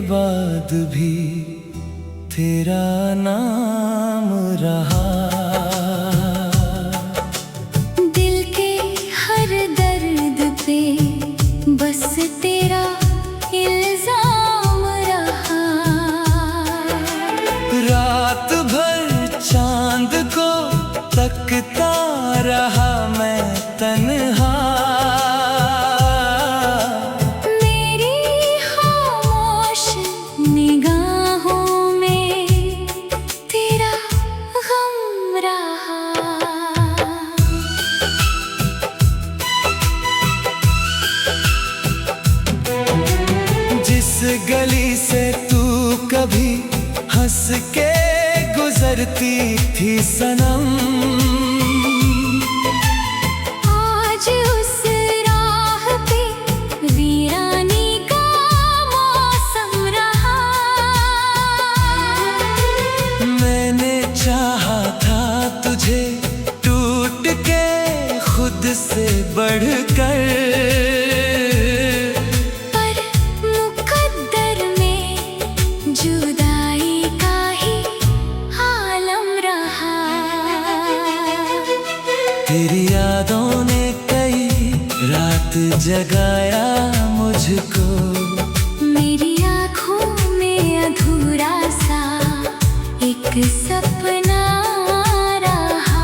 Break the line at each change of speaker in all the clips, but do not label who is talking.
बाद भी तेरा नाम रहा।
दिल के हर दर्द पे बस तेरा इल्जाम रहा।
रात भर चांद को तकता रहा मैं तन्हा।
मेरी खामोश निगाहों में तेरा गम रहा।
जिस गली से तू कभी हंस के गुजरती थी सनम,
आज उस राह पे वीरानी का मौसम रहा।
मैंने चाहा था तुझे टूट के खुद से बढ़कर,
पर मुकद्दर में जुदाई का ही आलम रहा।
तेरी यादों ने कई रात जगाया मुझको।
मेरी आँखों में अधूरा सा एक सपना रहा।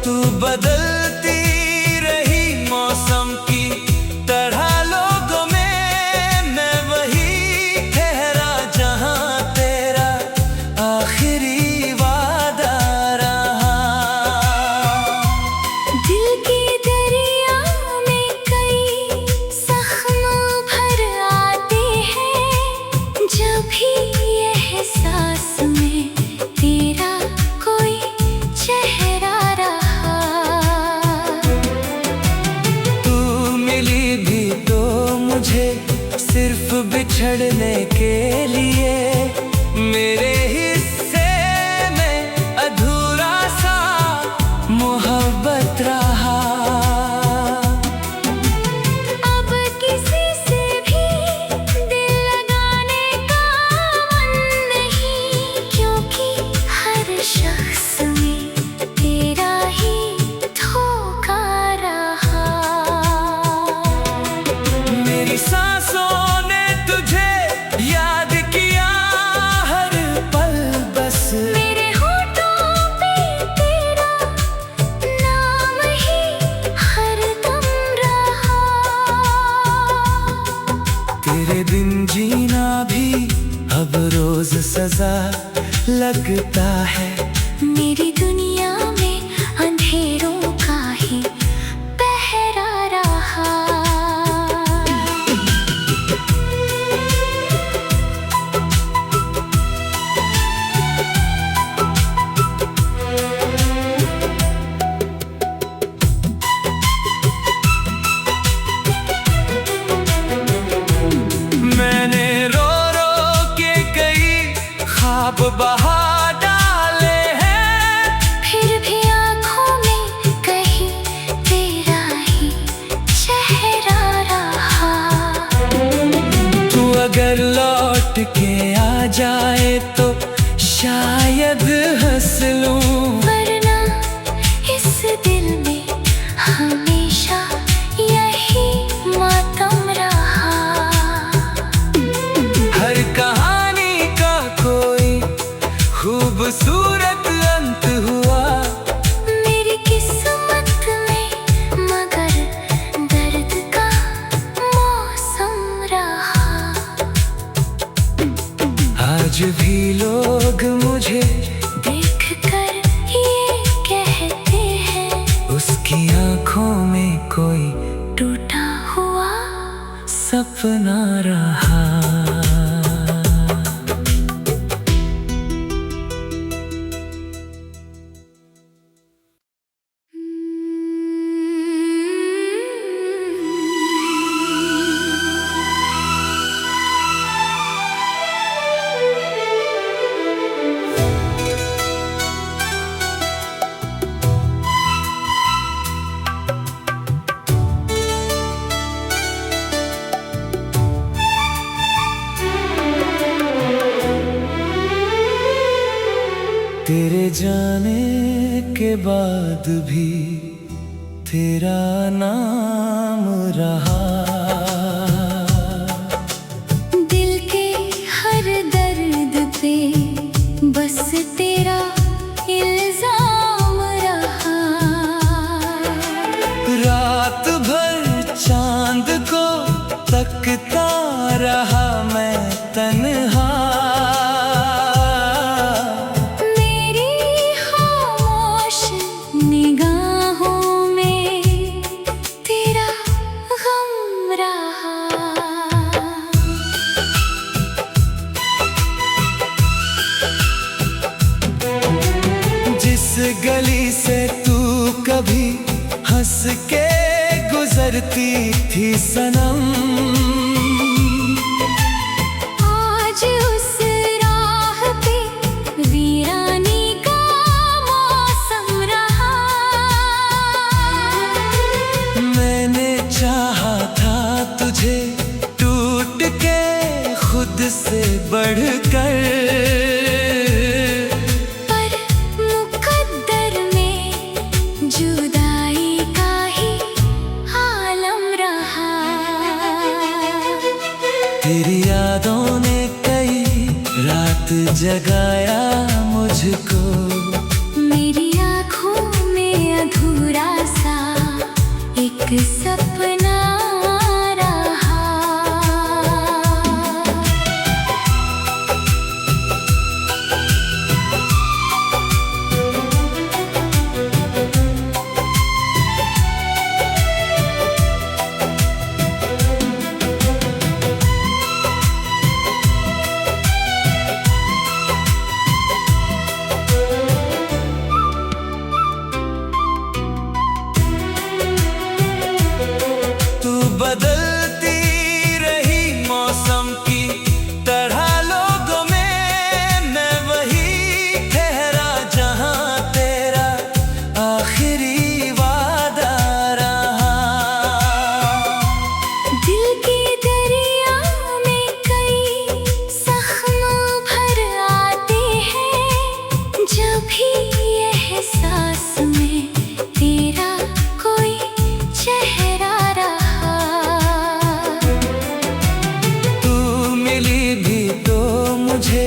तू बदलती रही मौसम की तरह लोगों में, मैं वही ठहरा जहां तेरा आखिरी वादा रहा।
दिल की दरिया में कई जख्म भर आते हैं, जब भी एहसास में तेरा कोई चेहरा रहा।
तू मिली भी तो मुझे सिर्फ बिछड़ने के लिए, मेरे हिस्से में अधूरा सा मोहब्बत रहा।
अब किसी से भी दिल लगाने का मन नहीं, क्योंकि हर शख्स में तेरा ही धोखा रहा।
मेरी सांसों ने तुझे याद किया हर पल, बस
मेरे होठों पे तेरा नाम ही हरदम रहा।
तेरे बिन जीना भी अब रोज सजा लगता है।
मेरी दुनिया में अंधेरों का ही पहरा रहा।
मैंने रो रो के कई ख्वाब बहा डाले हैं,
फिर भी आँखों में कहीं तेरा ही चेहरा रहा।
तू अगर लौट के आ जाए तो शायद हंस लूं,
वरना इस दिल में हमेशा यही मातम रहा।
हर कहानी का कोई खूबसूरत अंत हुआ।
मेरी किस्मत में मगर दर्द का मौसम रहा।
आज भी लोग मुझे
देख कर ये कहते हैं,
उसकी आंखों में कोई
टूटा हुआ
सपना रहा। तेरे जाने के बाद भी तेरा नाम रहा।
दिल के हर दर्द पे बस तेरा इल्जाम रहा।
रात भर चांद को तकता रहा मैं तन्हा।
मेरी खामोश निगाहों में तेरा गम रहा।
जिस गली से तू कभी हंस के गुजरती थी सनम,
आज उस राह पे वीरानी का मौसम रहा।
मैंने चाहा था तुझे टूट के खुद से बढ़कर,
पर मुकद्दर में जुदाई का ही आलम रहा।
तेरी यादों ने कई रात जगाया मुझको।
मेरी आँखों में अधूरा सा एक सपना रहा।
तू बदलती रही मौसम की तरह लोगों में, मैं वही ठहरा जहां तेरा आखिरी वादा रहा।
दिल की दरिया में कई जख्म भर आते हैं, जब भी एहसास में तेरा कोई चेहरा रहा।
तू मिली भी तो मुझे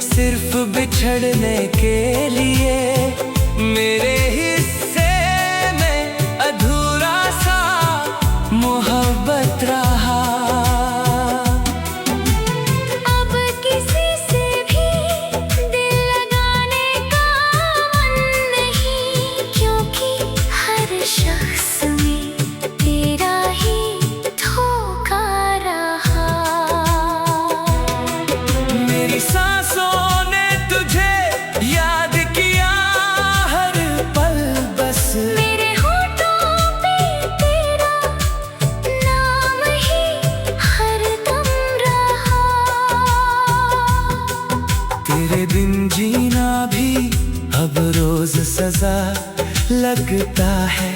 सिर्फ बिछड़ने के लिए, मेरे हिस्से में अधूरा सा मोहब्बत रहा।
अब किसी से भी दिल लगाने का मन नहीं, क्योंकि हर शख्स में तेरा ही धोखा रहा।
मेरी सांसों ने तुझे याद किया हर पल, बस
मेरे होठों पे तेरा नाम ही हरदम रहा।
तेरे बिन जीना भी अब रोज सजा लगता है।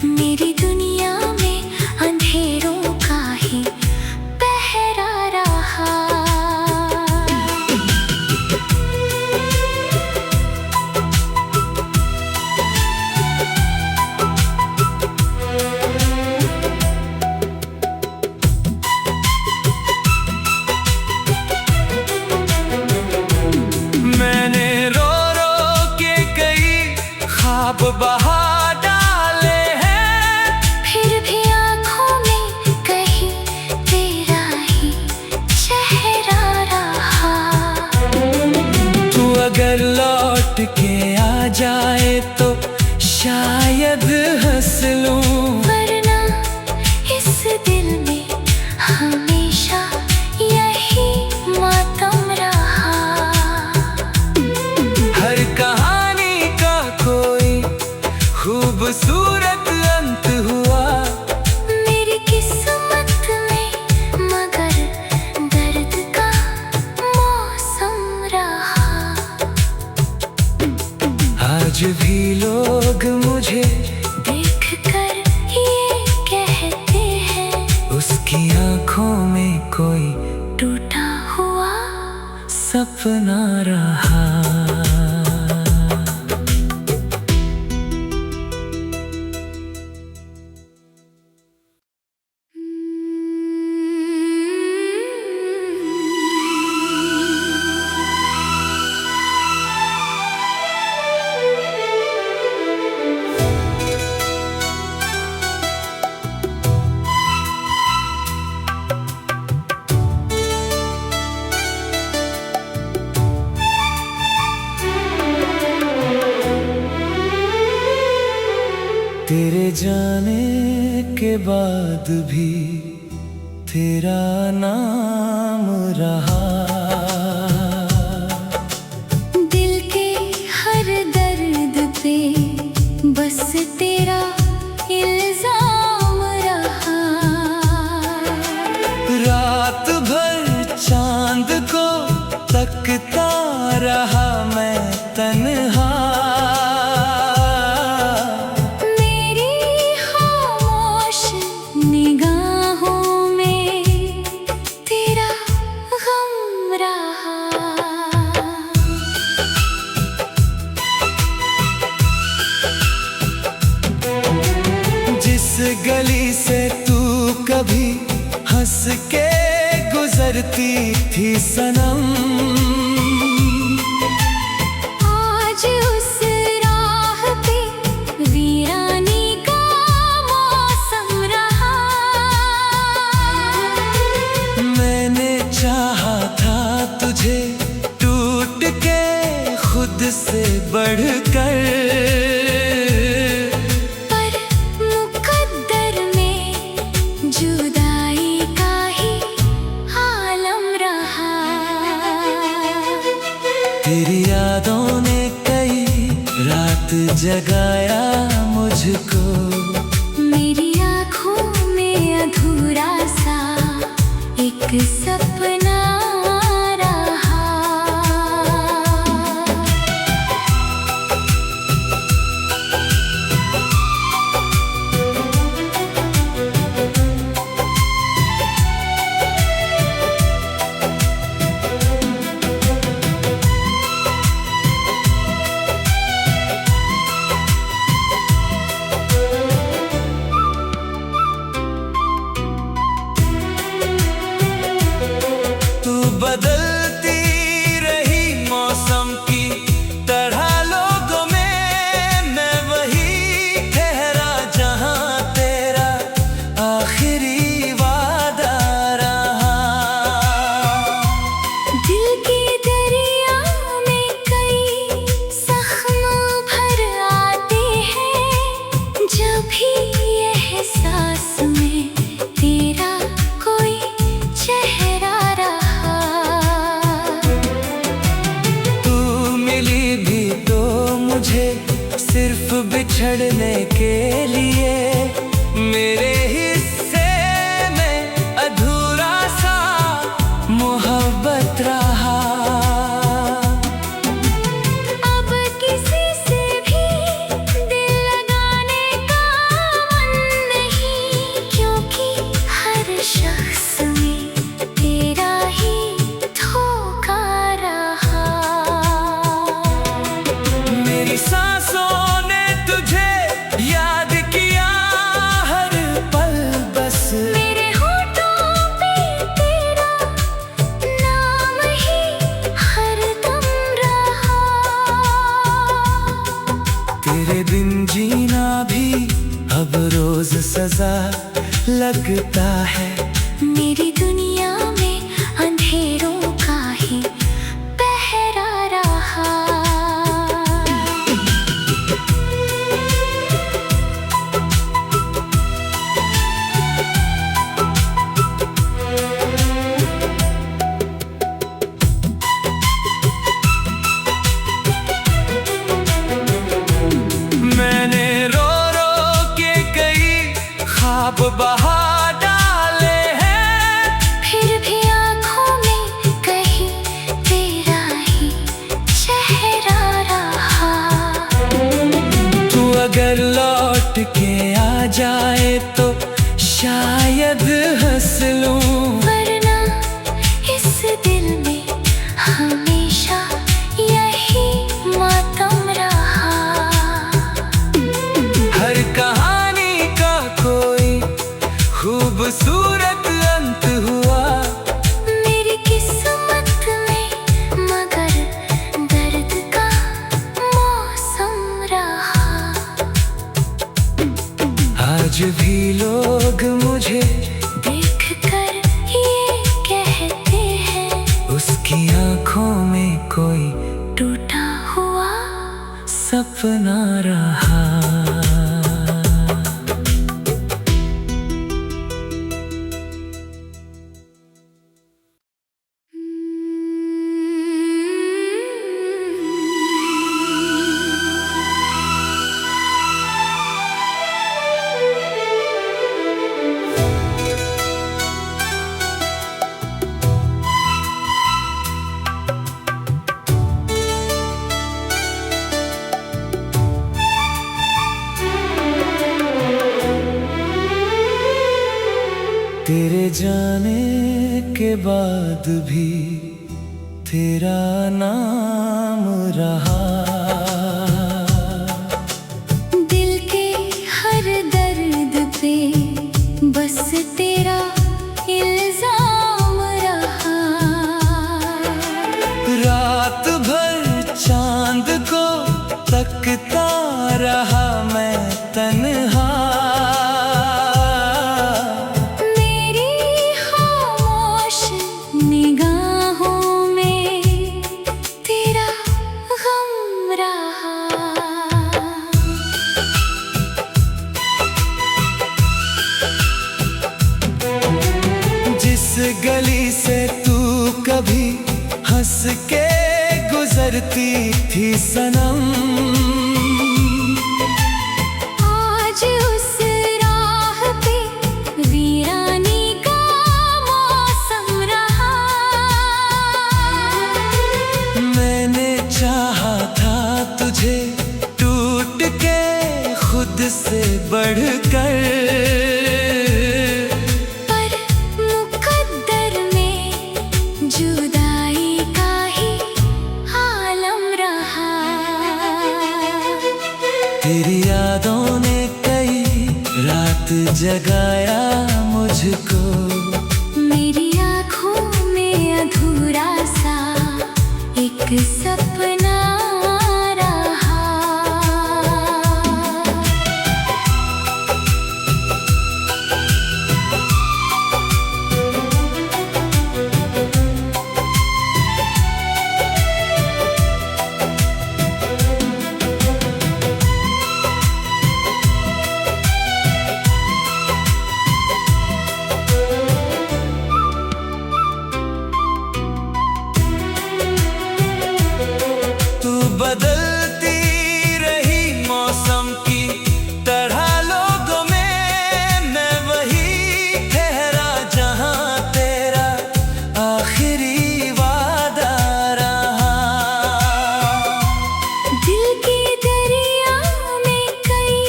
मेरी दुनिया में अंधेरों का ही पहरा रहा।
मैंने रो रो के कई ख्वाब बहा डाले हैं,
फिर भी आँखों में कहीं तेरा ही चेहरा रहा।
तू अगर लौट के आ जाए तो शायद हंस लूं,
वरना इस दिल में हमेशा यही मातम रहा।
हर कहानी का कोई खूबसूरत अंत हुआ।
मेरी किस्मत में मगर दर्द का मौसम रहा।
आज भी लोग मुझे
देख कर ये कहते हैं,
उसकी आंखों में कोई
टूटा हुआ
सपना रहा। तेरे जाने के बाद भी तेरा नाम रहा।
दिल के हर दर्द पे बस तेरा इल्जाम रहा।
रात भर चांद को तकता रहा मैं तन्हा।
मेरी खामोश निगाहों में तेरा गम रहा।
जिस गली से तू कभी हंस के गुजरती थी सनम,
आज उस राह पे वीरानी का मौसम रहा।
मैंने चाहा था तुझे टूट के खुद से बढ़कर,
पर मुकद्दर में जुदाई का ही आलम रहा।
तेरी यादों ने कई रात जगाया मुझको।
मेरी आँखों में अधूरा सा एक सपना रहा।
तू बदलती रही मौसम की तरह लोगों में, मैं वही ठहरा जहां तेरा आखिरी वादा रहा।
दिल की दरिया में कई जख्म भर आते हैं, जब भी एहसास में तेरा कोई चेहरा रहा।
तू मिली भी तो मुझे सिर्फ बिछड़ने के लिए, मेरे हिस्से में अधूरा सा मोहब्बत रहा।
अब किसी से भी दिल लगाने का मन नहीं, क्योंकि हर शख्स में तेरा ही धोखा रहा।
मेरी सांसों ने तुझे याद किया हर पल, बस
मेरे होठों पे तेरा नाम ही हरदम रहा।
तेरे बिन जीना भी अब रोज सजा लगता है।
मेरी दुनिया में अंधेरों का ही पहरा रहा।
मैंने रो रो के कई ख्वाब बहा डाले हैं,
फिर भी आँखों में कहीं तेरा ही चेहरा रहा।
तू अगर लौट के आ जाए तो शायद हंस लूं,
वरना इस दिल में हमेशा यही मातम रहा।
हर कहानी का कोई खूबसूरत अंत हुआ।
मेरी किस्मत में मगर दर्द का मौसम रहा।
आज भी लोग मुझे
देख कर ये कहते हैं,
उसकी आंखों में कोई
टूटा हुआ
सपना रहा। जाने के बाद भी तेरा नाम रहा।
दिल के हर दर्द पे बस तेरा इल्जाम रहा।
रात भर चांद को तकता रहा मैं तन्हा।
मेरी खामोश निगाहों में तेरा गम रहा।
जिस गली से तू कभी हंस के गुजरती थी सनम,
आज उस राह पे वीरानी का मौसम रहा।
मैंने चाहा था तुझे टूट के खुद से बढ़कर,
पर मुकद्दर में जुदाई का ही आलम रहा।
तेरी यादों ने कई रात जगाया मुझको।
मेरी आँखों में अधूरा सा एक सपना रहा।
तू बदलती रही मौसम की तरह लोगों में, मैं वही ठहरा जहां तेरा आखिरी वादा रहा।
दिल के दरिया में कई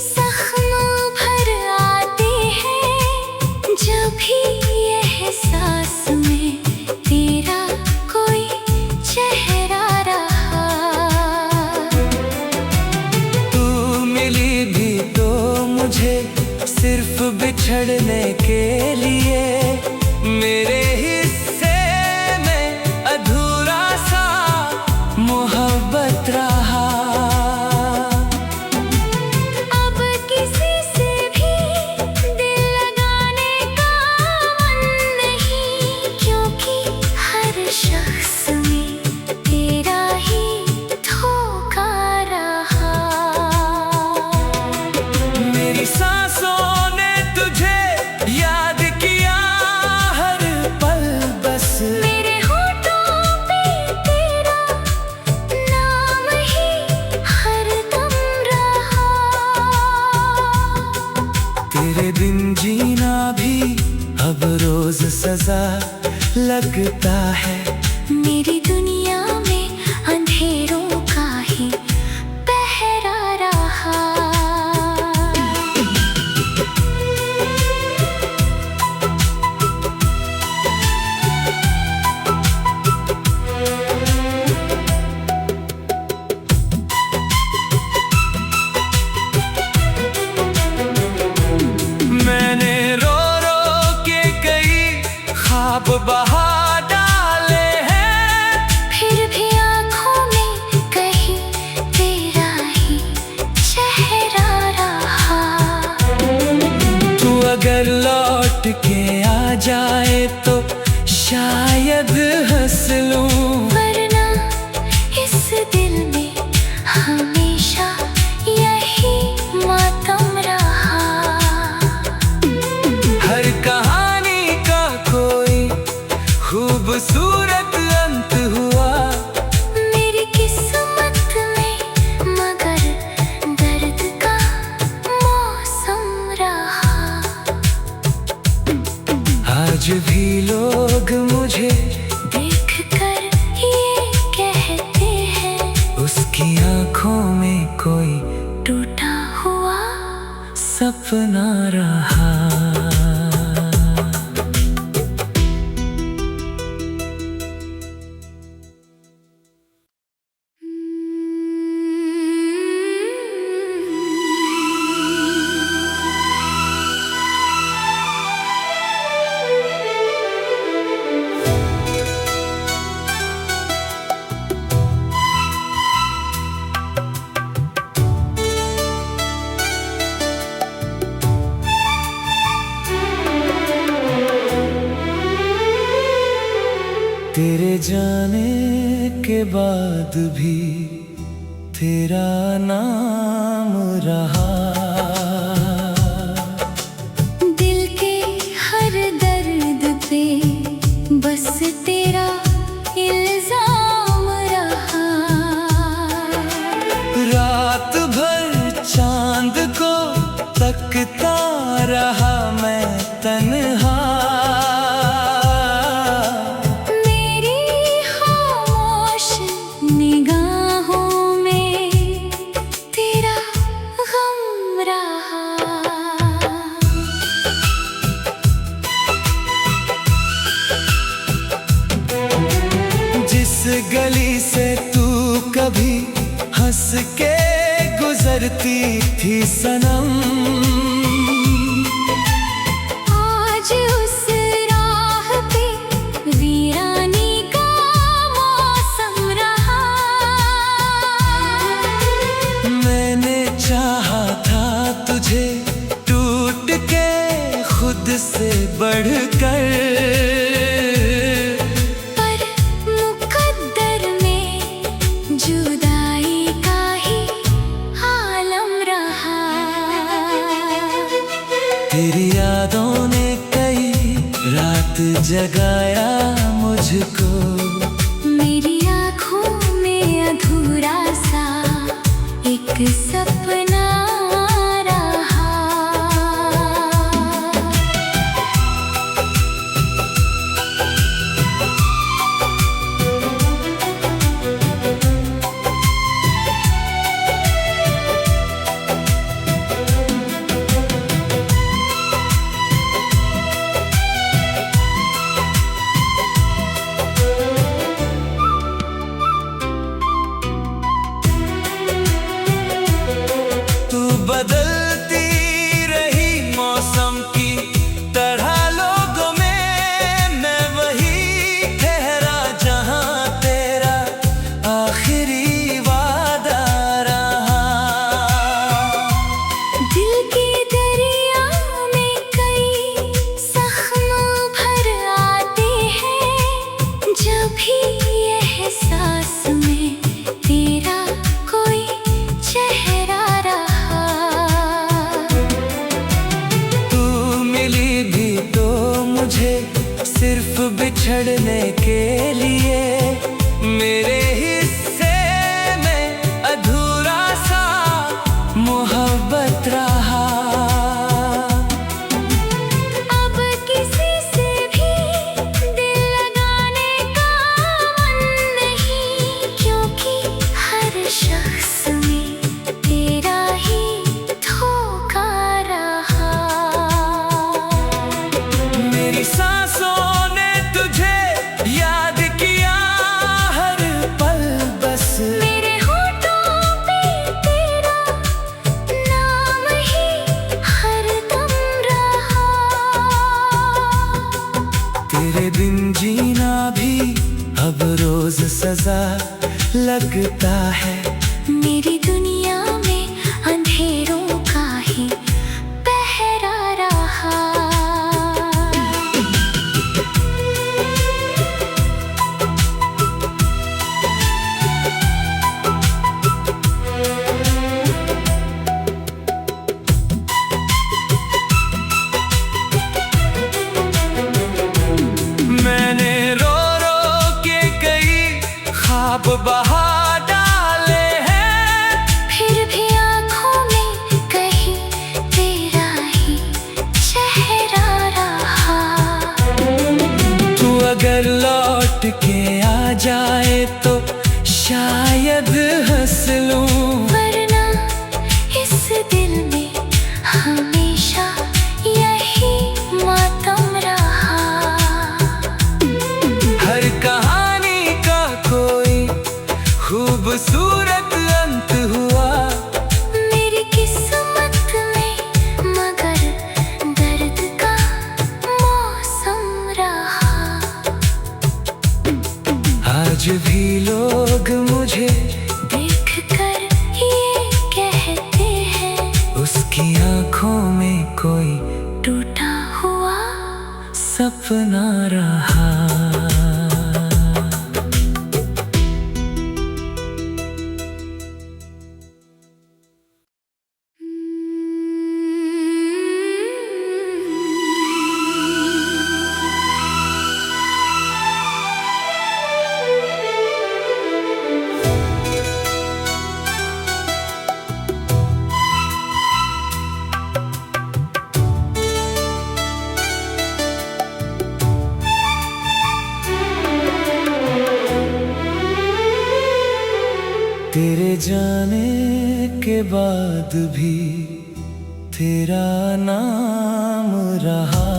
जख्म भर आते हैं, जब भी एहसास में तेरा कोई चेहरा रहा।
तू मिली भी तो मुझे सिर्फ बिछड़ने के लिए, मेरे हिस्से में अधूरा सा मोहब्बत रहा।
अब किसी से भी दिल लगाने का मन नहीं, क्योंकि हर शख्स में तेरा ही धोखा रहा।
मेरी सांसों ने तुझे याद किया हर पल, बस
मेरे होठों पे तेरा नाम ही हरदम रहा।
तेरे बिन जीना भी अब रोज सजा लगता है।
मेरी दुनिया में अंधेरों का ही पहरा रहा।
मैंने रो रो के कई ख्वाब बहा डाले हैं,
फिर भी आँखों में कहीं तेरा ही चेहरा रहा।
तू अगर लौट के आ जाए तो शायद हंस लूं,
वरना इस दिल में हमेशा यही मातम रहा।
हर कहानी का कोई खूबसूरत अंत हुआ।
मेरी किस्मत में मगर दर्द का मौसम रहा।
आज भी लोग मुझे
देख कर ये कहते हैं,
उसकी आंखों में कोई
टूटा हुआ
सपना रहा। जाने के बाद भी तेरा नाम रहा।
दिल के हर दर्द पे बस तेरा इल्जाम रहा।
रात भर चांद को तकता रहा मैं तन्हा।
मेरी खामोश निगाहों में तेरा गम रहा।
जिस गली से तू कभी हंस के गुजरती थी सनम,
आज उस राह पे वीरानी का मौसम रहा।
मैंने चाहा था तुझे टूट के खुद से बढ़कर,
पर मुकद्दर में जुदाई का ही आलम रहा।
तेरी यादों ने कई रात जगाया मुझको,
मेरी आँखों में अधूरा सा एक सपना रहा।
तू बदलती रही मौसम की तरह लोगों में, मैं वही ठहरा जहां तेरा आखिरी वादा रहा।
दिल के दरिया में कई जख्म भर आते हैं, जब भी एहसास में तेरा कोई चेहरा रहा।
तू मिली भी तो मुझे सिर्फ बिछड़ने के लिए, मेरे हिस्से में अधूरा सा मोहब्बत रहा।
अब किसी से भी दिल लगाने का मन नहीं, क्योंकि हर शख्स में तेरा ही धोखा रहा।
मेरी सांसों ने तुझे याद किया हर पल, बस
मेरे होठों पे तेरा नाम ही हरदम रहा।
तेरे बिन जीना भी अब रोज सजा लगता है।
मेरी दुनिया में अंधेरों का ही पहरा रहा।
मैंने रो रो के कई ख्वाब बहा डाले हैं,
फिर भी आँखों में कहीं तेरा ही चेहरा रहा।
तू अगर लौट के आ जाए तो शायद हंस लूं,
वरना इस दिल में हमेशा यही मातम रहा।
हर कहानी का कोई खूबसूरत अंत हुआ।
मेरी किस्मत में मगर दर्द का मौसम रहा।
आज भी लोग मुझे
देख कर ये कहते हैं,
उसकी आंखों में कोई
टूटा हुआ
सपना रहा। तेरे जाने के बाद भी तेरा नाम रहा।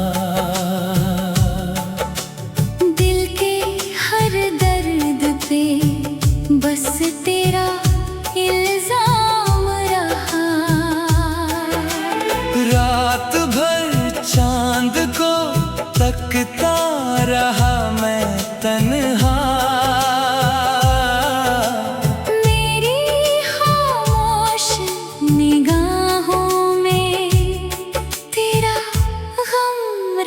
दिल के हर दर्द पे बस तेरा इल्जाम रहा।
रात भर चांद को तकता रहा मैं तन्हा।
मेरी खामोश निगाहों में तेरा गम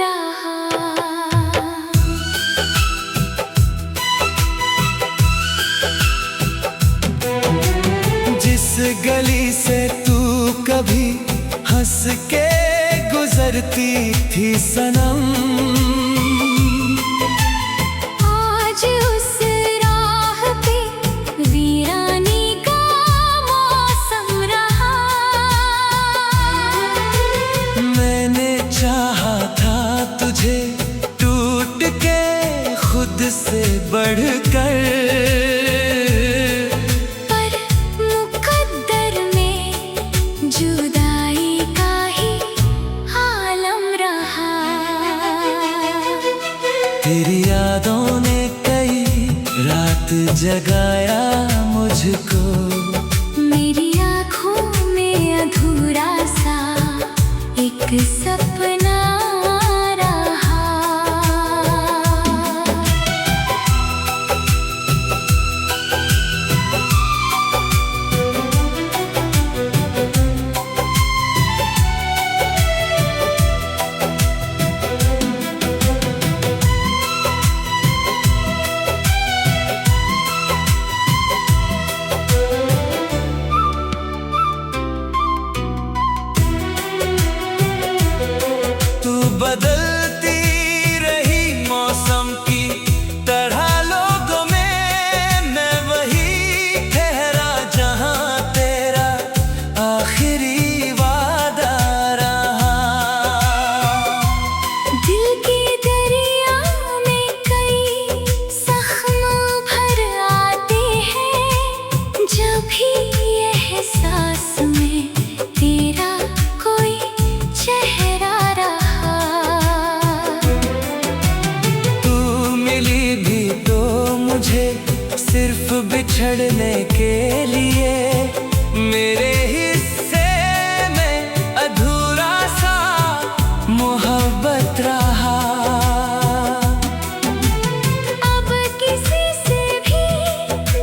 रहा।
जिस गली से तू कभी हंस के गुजरती थी सनम,
आज उस राह पे वीरानी का मौसम रहा।
मैंने चाहा था तुझे टूट के खुद से बढ़कर,
पर मुकद्दर में जुदाई का ही आलम रहा।
तेरी यादों ने कई रात जगाया मुझको,
मेरी आँखों में अधूरा सा एक सपना रहा।
तू बदलती रही मौसम की तरह लोगों में, मैं वही ठहरा जहां तेरा आखिरी वादा रहा।
दिल के दरिया में कई जख्म भर आते हैं, जब भी एहसास में तेरा कोई चेहरा रहा।
तू मिली भी तो मुझे सिर्फ बिछड़ने के लिए, मेरे हिस्से में अधूरा सा मोहब्बत रहा।
अब किसी से भी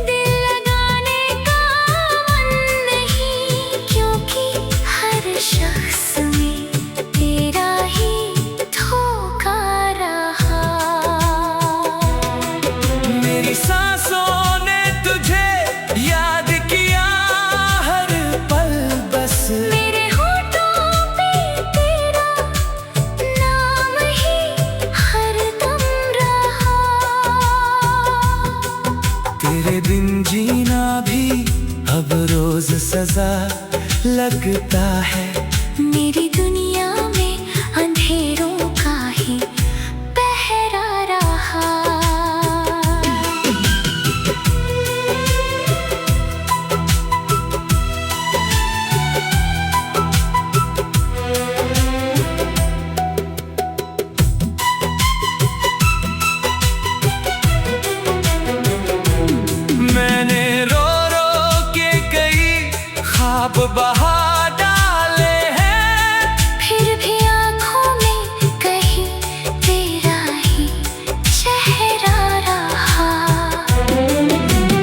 दिल लगाने का मन नहीं, क्योंकि हर शख्स में तेरा ही धोखा रहा।
मेरी सांसों ने तुझे याद किया हर पल, बस
मेरे होठों पे तेरा नाम ही हरदम रहा।
तेरे बिन जीना भी अब रोज सजा लगता है।
मेरी दुनिया में अंधेरों का ही पहरा रहा।
मैंने रो रो के कई ख्वाब बहा डाले हैं,
फिर भी आँखों में कहीं तेरा ही चेहरा रहा।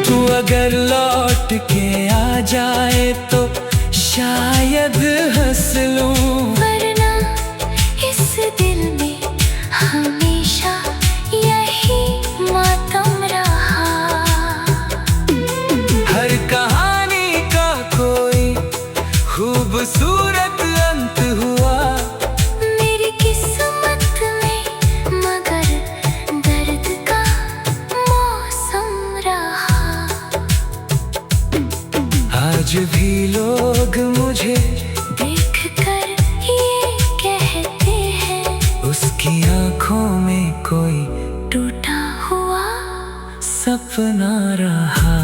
तू अगर लौट के आ जाए तो शायद हंस लूं,
वरना इस दिल में हमेशा यही मातम रहा।
हर कहानी का कोई खूबसूरत अंत हुआ।
मेरी किस्मत में मगर दर्द का मौसम रहा।
आज भी लोग मुझे
देख कर ये कहते हैं,
उसकी आंखों में कोई
टूटा हुआ
सपना रहा।